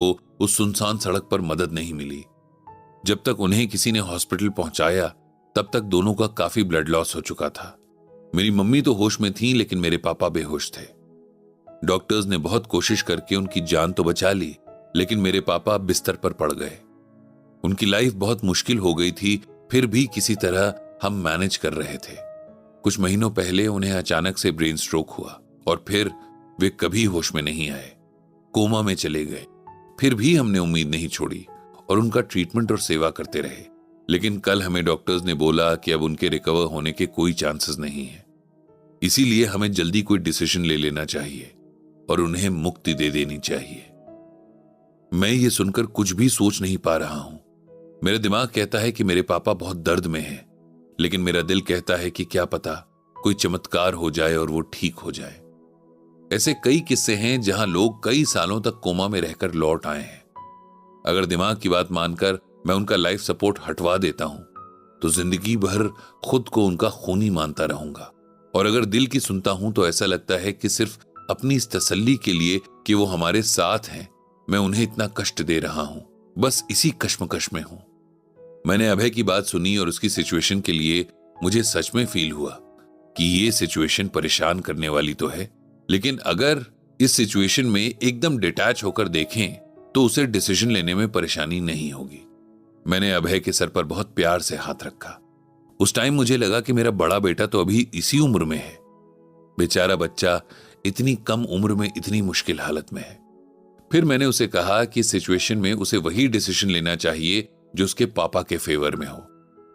को उस सुनसान सड़क पर मदद नहीं मिली। जब तक उन्हें किसी ने हॉस्पिटल पहुंचाया तब तक दोनों का काफी ब्लड लॉस हो चुका था। मेरी मम्मी तो होश में थी, लेकिन मेरे पापा बेहोश थे। डॉक्टर्स ने बहुत कोशिश करके उनकी जान तो बचा ली, लेकिन मेरे पापा बिस्तर पर पड़ गए। उनकी लाइफ बहुत मुश्किल हो गई थी, फिर भी किसी तरह हम मैनेज कर रहे थे। कुछ महीनों पहले उन्हें अचानक से ब्रेन स्ट्रोक हुआ और फिर वे कभी होश में नहीं आए, कोमा में चले गए। फिर भी हमने उम्मीद नहीं छोड़ी और उनका ट्रीटमेंट और सेवा करते रहे। लेकिन कल हमें डॉक्टर्स ने बोला कि अब उनके रिकवर होने के कोई चांसेस नहीं है। इसीलिए हमें जल्दी कोई डिसीजन ले लेना चाहिए और उन्हें मुक्ति दे देनी चाहिए। मैं ये सुनकर कुछ भी सोच नहीं पा रहा हूं। मेरा दिमाग कहता है कि मेरे पापा बहुत दर्द में हैं, लेकिन मेरा दिल कहता है कि क्या पता कोई चमत्कार हो जाए और वो ठीक हो जाए। ऐसे कई किस्से हैं जहां लोग कई सालों तक कोमा में रहकर लौट आए हैं। अगर दिमाग की बात मानकर मैं उनका लाइफ सपोर्ट हटवा देता हूं तो जिंदगी भर खुद को उनका खूनी मानता रहूंगा। और अगर दिल की सुनता हूं तो ऐसा लगता है कि सिर्फ अपनी इस तसल्ली के लिए कि वो हमारे साथ हैं, मैं उन्हें इतना कष्ट दे रहा हूं। बस इसी कश्मकश में हूं। मैंने अभय की बात सुनी और उसकी सिचुएशन के लिए मुझे सच में फील हुआ कि ये सिचुएशन परेशान करने वाली तो है, लेकिन अगर इस सिचुएशन में एकदम डिटैच होकर देखें तो उसे डिसीजन लेने में परेशानी नहीं होगी। मैंने अभय के सर पर बहुत प्यार से हाथ रखा। उस टाइम मुझे लगा कि मेरा बड़ा बेटा तो अभी इसी उम्र में है। बेचारा बच्चा इतनी कम उम्र में इतनी मुश्किल हालत में है। फिर मैंने उसे कहा कि सिचुएशन में उसे वही डिसीजन लेना चाहिए जो उसके पापा के फेवर में हो।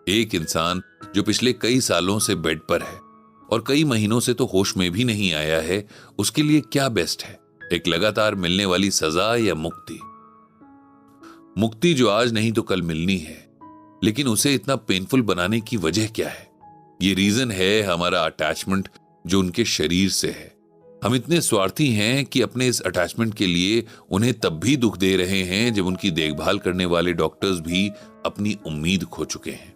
एक इंसान जो पिछले कई सालों से बेड पर है और कई महीनों से तो होश में भी नहीं आया है, उसके लिए क्या बेस्ट है, एक लगातार मिलने वाली सजा या मुक्ति? मुक्ति जो आज नहीं तो कल मिलनी है, लेकिन उसे इतना पेनफुल बनाने की वजह क्या है? ये रीजन है हमारा अटैचमेंट जो उनके शरीर से है। हम इतने स्वार्थी हैं कि अपने इस अटैचमेंट के लिए उन्हें तब भी दुख दे रहे हैं जब उनकी देखभाल करने वाले डॉक्टर्स भी अपनी उम्मीद खो चुके हैं।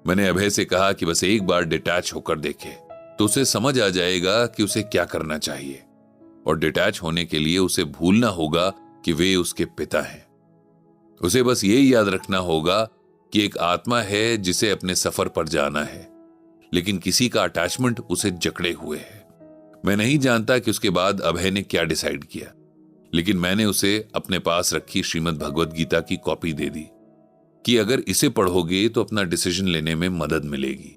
मैंने अभय से कहा कि बस एक बार डिटैच होकर देखे तो उसे समझ आ जाएगा कि उसे क्या करना चाहिए, और डिटैच होने के लिए उसे भूलना होगा कि वे उसके पिता हैं। उसे बस ये याद रखना होगा कि एक आत्मा है जिसे अपने सफर पर जाना है, लेकिन किसी का अटैचमेंट उसे जकड़े हुए है। मैं नहीं जानता कि उसके बाद अभय ने क्या डिसाइड किया, लेकिन मैंने उसे अपने पास रखी श्रीमद् भगवद गीता की कॉपी दे दी कि अगर इसे पढ़ोगे तो अपना डिसीजन लेने में मदद मिलेगी।